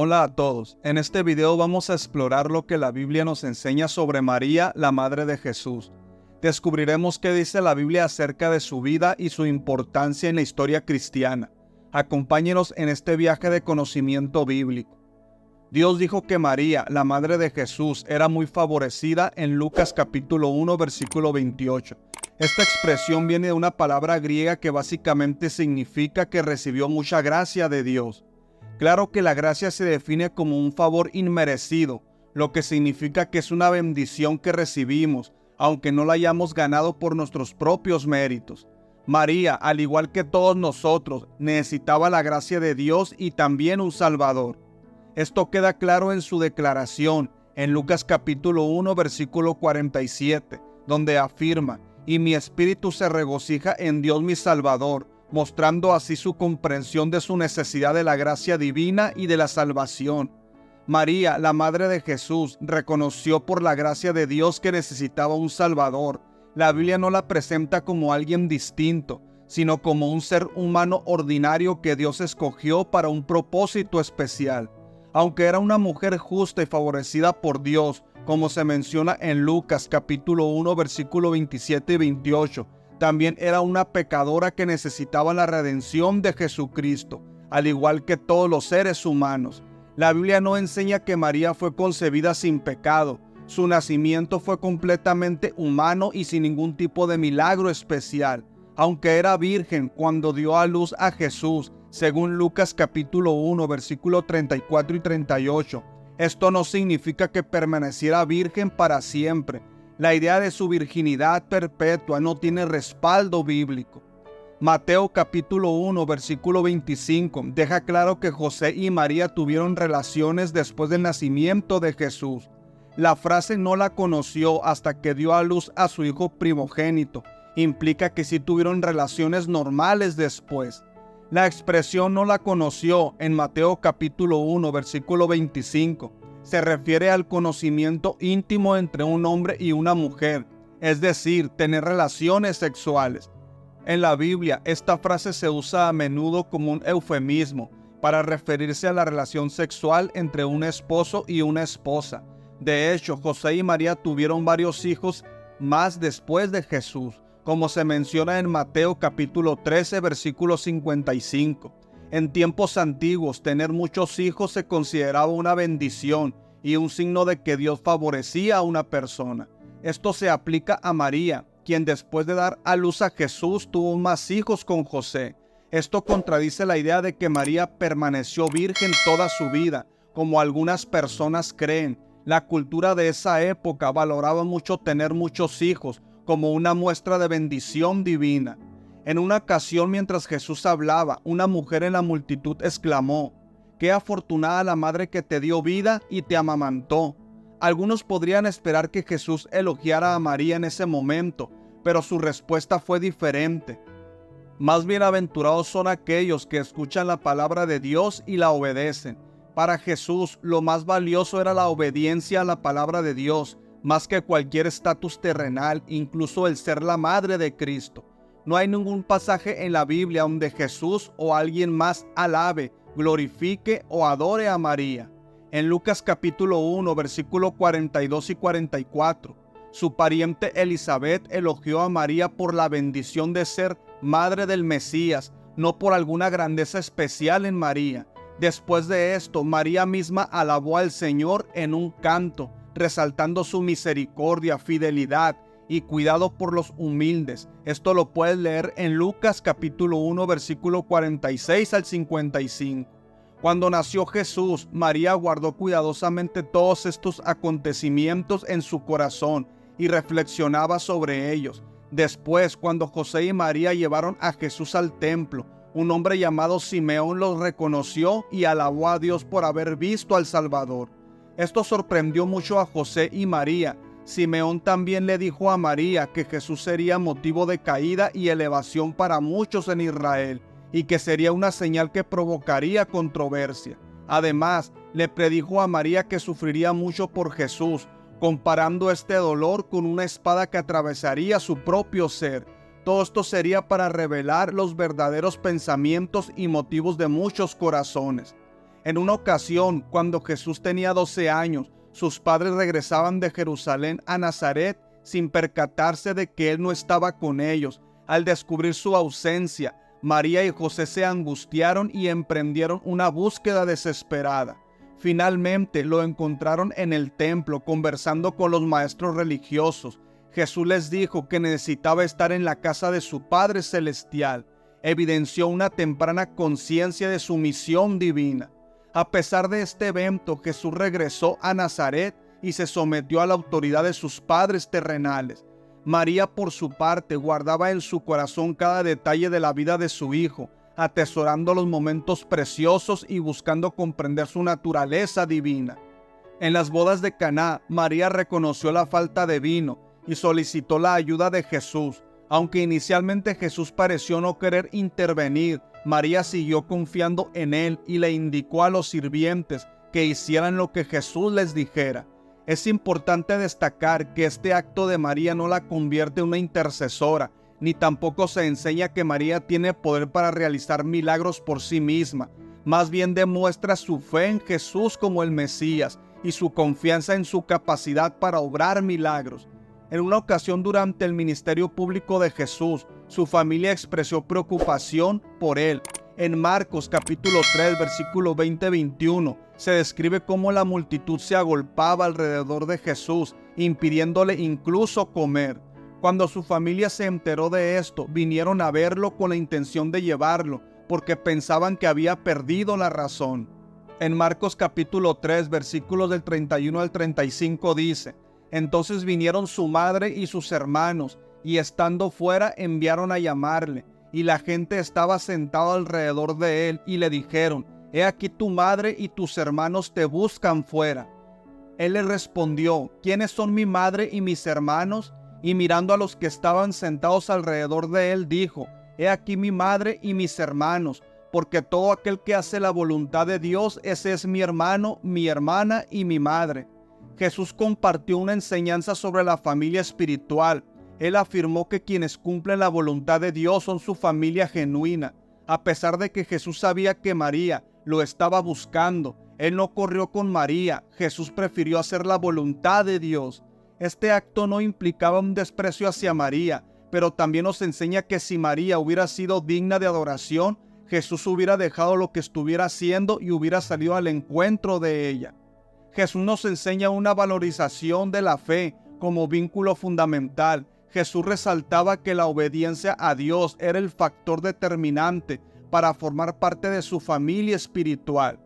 Hola a todos, en este video vamos a explorar lo que la Biblia nos enseña sobre María, la Madre de Jesús. Descubriremos qué dice la Biblia acerca de su vida y su importancia en la historia cristiana. Acompáñenos en este viaje de conocimiento bíblico. Dios dijo que María, la Madre de Jesús, era muy favorecida en Lucas capítulo 1, versículo 28. Esta expresión viene de una palabra griega que básicamente significa que recibió mucha gracia de Dios. Claro que la gracia se define como un favor inmerecido, lo que significa que es una bendición que recibimos, aunque no la hayamos ganado por nuestros propios méritos. María, al igual que todos nosotros, necesitaba la gracia de Dios y también un Salvador. Esto queda claro en su declaración, en Lucas capítulo 1, versículo 47, donde afirma: «Y mi espíritu se regocija en Dios mi Salvador», mostrando así su comprensión de su necesidad de la gracia divina y de la salvación. María, la Madre de Jesús, reconoció por la gracia de Dios que necesitaba un Salvador. La Biblia no la presenta como alguien distinto, sino como un ser humano ordinario que Dios escogió para un propósito especial. Aunque era una mujer justa y favorecida por Dios, como se menciona en Lucas capítulo 1, versículo 27 y 28, también era una pecadora que necesitaba la redención de Jesucristo, al igual que todos los seres humanos. La Biblia no enseña que María fue concebida sin pecado. Su nacimiento fue completamente humano y sin ningún tipo de milagro especial. Aunque era virgen cuando dio a luz a Jesús, según Lucas capítulo 1, versículo 34 y 38, esto no significa que permaneciera virgen para siempre. La idea de su virginidad perpetua no tiene respaldo bíblico. Mateo capítulo 1, versículo 25 deja claro que José y María tuvieron relaciones después del nacimiento de Jesús. La frase «no la conoció hasta que dio a luz a su hijo primogénito» implica que sí tuvieron relaciones normales después. La expresión «no la conoció» en Mateo capítulo 1, versículo 25 se refiere al conocimiento íntimo entre un hombre y una mujer, es decir, tener relaciones sexuales. En la Biblia, esta frase se usa a menudo como un eufemismo para referirse a la relación sexual entre un esposo y una esposa. De hecho, José y María tuvieron varios hijos más después de Jesús, como se menciona en Mateo capítulo 13, versículo 55. En tiempos antiguos, tener muchos hijos se consideraba una bendición y un signo de que Dios favorecía a una persona. Esto se aplica a María, quien después de dar a luz a Jesús tuvo más hijos con José. Esto contradice la idea de que María permaneció virgen toda su vida, como algunas personas creen. La cultura de esa época valoraba mucho tener muchos hijos como una muestra de bendición divina. En una ocasión, mientras Jesús hablaba, una mujer en la multitud exclamó: «Qué afortunada la madre que te dio vida y te amamantó». Algunos podrían esperar que Jesús elogiara a María en ese momento, pero su respuesta fue diferente. Más bienaventurados son aquellos que escuchan la palabra de Dios y la obedecen. Para Jesús, lo más valioso era la obediencia a la palabra de Dios, más que cualquier estatus terrenal, incluso el ser la madre de Cristo. No hay ningún pasaje en la Biblia donde Jesús o alguien más alabe, glorifique o adore a María. En Lucas capítulo 1, versículo 42 y 44, su pariente Elizabeth elogió a María por la bendición de ser madre del Mesías, no por alguna grandeza especial en María. Después de esto, María misma alabó al Señor en un canto, resaltando su misericordia, fidelidad y cuidado por los humildes. Esto lo puedes leer en Lucas capítulo 1, versículo 46 al 55. Cuando nació Jesús, María guardó cuidadosamente todos estos acontecimientos en su corazón y reflexionaba sobre ellos. Después, cuando José y María llevaron a Jesús al templo, un hombre llamado Simeón los reconoció y alabó a Dios por haber visto al Salvador. Esto sorprendió mucho a José y María. Simeón también le dijo a María que Jesús sería motivo de caída y elevación para muchos en Israel, y que sería una señal que provocaría controversia. Además, le predijo a María que sufriría mucho por Jesús, comparando este dolor con una espada que atravesaría su propio ser. Todo esto sería para revelar los verdaderos pensamientos y motivos de muchos corazones. En una ocasión, cuando Jesús tenía 12 años, sus padres regresaban de Jerusalén a Nazaret sin percatarse de que él no estaba con ellos. Al descubrir su ausencia, María y José se angustiaron y emprendieron una búsqueda desesperada. Finalmente lo encontraron en el templo conversando con los maestros religiosos. Jesús les dijo que necesitaba estar en la casa de su Padre Celestial. Evidenció una temprana conciencia de su misión divina. A pesar de este evento, Jesús regresó a Nazaret y se sometió a la autoridad de sus padres terrenales. María, por su parte, guardaba en su corazón cada detalle de la vida de su hijo, atesorando los momentos preciosos y buscando comprender su naturaleza divina. En las bodas de Caná, María reconoció la falta de vino y solicitó la ayuda de Jesús. Aunque inicialmente Jesús pareció no querer intervenir, María siguió confiando en él y le indicó a los sirvientes que hicieran lo que Jesús les dijera. Es importante destacar que este acto de María no la convierte en una intercesora, ni tampoco se enseña que María tiene poder para realizar milagros por sí misma. Más bien demuestra su fe en Jesús como el Mesías y su confianza en su capacidad para obrar milagros. En una ocasión durante el ministerio público de Jesús, su familia expresó preocupación por él. En Marcos capítulo 3, versículo 20-21, se describe cómo la multitud se agolpaba alrededor de Jesús, impidiéndole incluso comer. Cuando su familia se enteró de esto, vinieron a verlo con la intención de llevarlo, porque pensaban que había perdido la razón. En Marcos capítulo 3, versículos del 31 al 35 dice: Entonces vinieron su madre y sus hermanos, y estando fuera enviaron a llamarle. Y la gente estaba sentada alrededor de él, y le dijeron: He aquí tu madre y tus hermanos te buscan fuera. Él les respondió: ¿Quiénes son mi madre y mis hermanos? Y mirando a los que estaban sentados alrededor de él, dijo: He aquí mi madre y mis hermanos, porque todo aquel que hace la voluntad de Dios, ese es mi hermano, mi hermana y mi madre. Jesús compartió una enseñanza sobre la familia espiritual. Él afirmó que quienes cumplen la voluntad de Dios son su familia genuina. A pesar de que Jesús sabía que María lo estaba buscando, él no corrió con María. Jesús prefirió hacer la voluntad de Dios. Este acto no implicaba un desprecio hacia María, pero también nos enseña que si María hubiera sido digna de adoración, Jesús hubiera dejado lo que estuviera haciendo y hubiera salido al encuentro de ella. Jesús nos enseña una valorización de la fe como vínculo fundamental. Jesús resaltaba que la obediencia a Dios era el factor determinante para formar parte de su familia espiritual.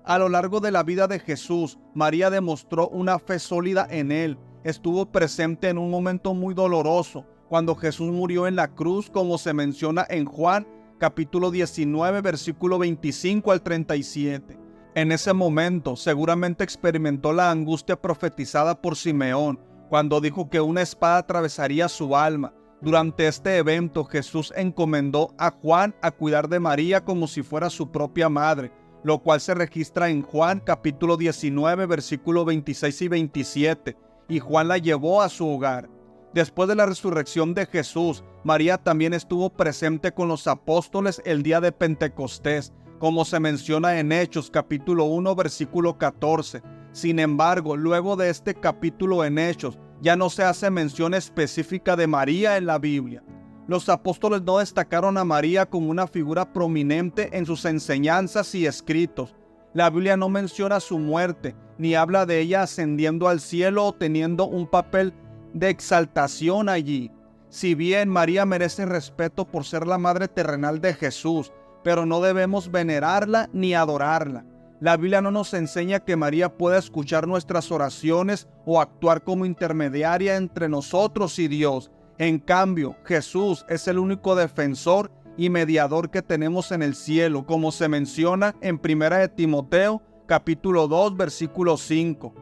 A lo largo de la vida de Jesús, María demostró una fe sólida en él. Estuvo presente en un momento muy doloroso, cuando Jesús murió en la cruz, como se menciona en Juan capítulo 19, versículo 25 al 37. En ese momento seguramente experimentó la angustia profetizada por Simeón, cuando dijo que una espada atravesaría su alma. Durante este evento, Jesús encomendó a Juan a cuidar de María como si fuera su propia madre, lo cual se registra en Juan capítulo 19, versículo 26 y 27, y Juan la llevó a su hogar. Después de la resurrección de Jesús, María también estuvo presente con los apóstoles el día de Pentecostés, como se menciona en Hechos capítulo 1, versículo 14. Sin embargo, luego de este capítulo en Hechos, ya no se hace mención específica de María en la Biblia. Los apóstoles no destacaron a María como una figura prominente en sus enseñanzas y escritos. La Biblia no menciona su muerte, ni habla de ella ascendiendo al cielo o teniendo un papel de exaltación allí. Si bien María merece respeto por ser la madre terrenal de Jesús, pero no debemos venerarla ni adorarla. La Biblia no nos enseña que María pueda escuchar nuestras oraciones o actuar como intermediaria entre nosotros y Dios. En cambio, Jesús es el único defensor y mediador que tenemos en el cielo, como se menciona en 1 de Timoteo, capítulo 2, versículo 5.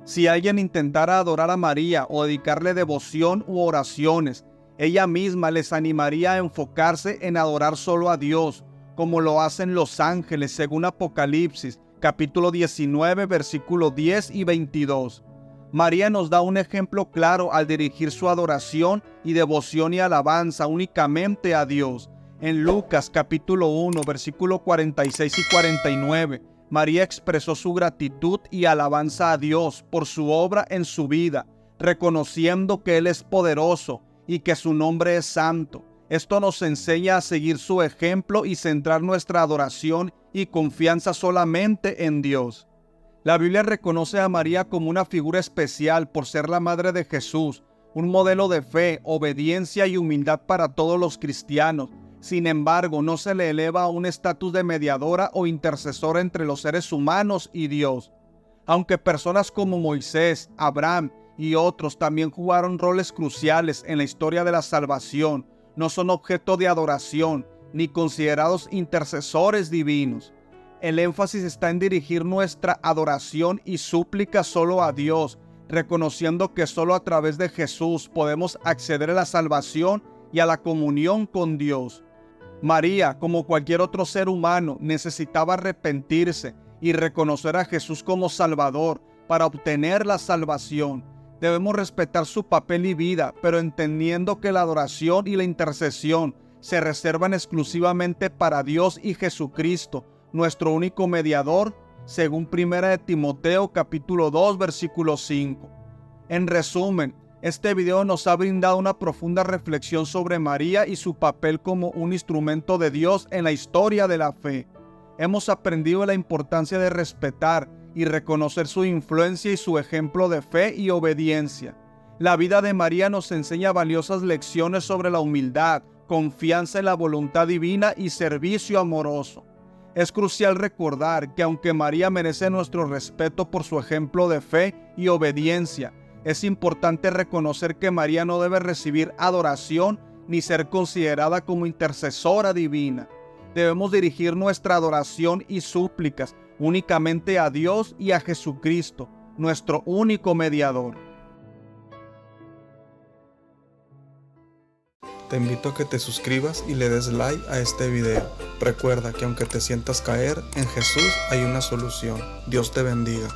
Si alguien intentara adorar a María o dedicarle devoción u oraciones, ella misma les animaría a enfocarse en adorar solo a Dios, como lo hacen los ángeles, según Apocalipsis, capítulo 19, versículo 10 y 22. María nos da un ejemplo claro al dirigir su adoración y devoción y alabanza únicamente a Dios. En Lucas capítulo 1, versículo 46 y 49, María expresó su gratitud y alabanza a Dios por su obra en su vida, reconociendo que Él es poderoso y que su nombre es santo. Esto nos enseña a seguir su ejemplo y centrar nuestra adoración y confianza solamente en Dios. La Biblia reconoce a María como una figura especial por ser la madre de Jesús, un modelo de fe, obediencia y humildad para todos los cristianos. Sin embargo, no se le eleva a un estatus de mediadora o intercesora entre los seres humanos y Dios. Aunque personas como Moisés, Abraham y otros también jugaron roles cruciales en la historia de la salvación, no son objeto de adoración ni considerados intercesores divinos. El énfasis está en dirigir nuestra adoración y súplica solo a Dios, reconociendo que solo a través de Jesús podemos acceder a la salvación y a la comunión con Dios. María, como cualquier otro ser humano, necesitaba arrepentirse y reconocer a Jesús como Salvador para obtener la salvación. Debemos respetar su papel y vida, pero entendiendo que la adoración y la intercesión se reservan exclusivamente para Dios y Jesucristo, nuestro único mediador, según 1 Timoteo capítulo 2, versículo 5. En resumen, este video nos ha brindado una profunda reflexión sobre María y su papel como un instrumento de Dios en la historia de la fe. Hemos aprendido la importancia de respetar y reconocer su influencia y su ejemplo de fe y obediencia. La vida de María nos enseña valiosas lecciones sobre la humildad, confianza en la voluntad divina y servicio amoroso. Es crucial recordar que aunque María merece nuestro respeto por su ejemplo de fe y obediencia, es importante reconocer que María no debe recibir adoración ni ser considerada como intercesora divina. Debemos dirigir nuestra adoración y súplicas únicamente a Dios y a Jesucristo, nuestro único mediador. Te invito a que te suscribas y le des like a este video. Recuerda que aunque te sientas caer, en Jesús hay una solución. Dios te bendiga.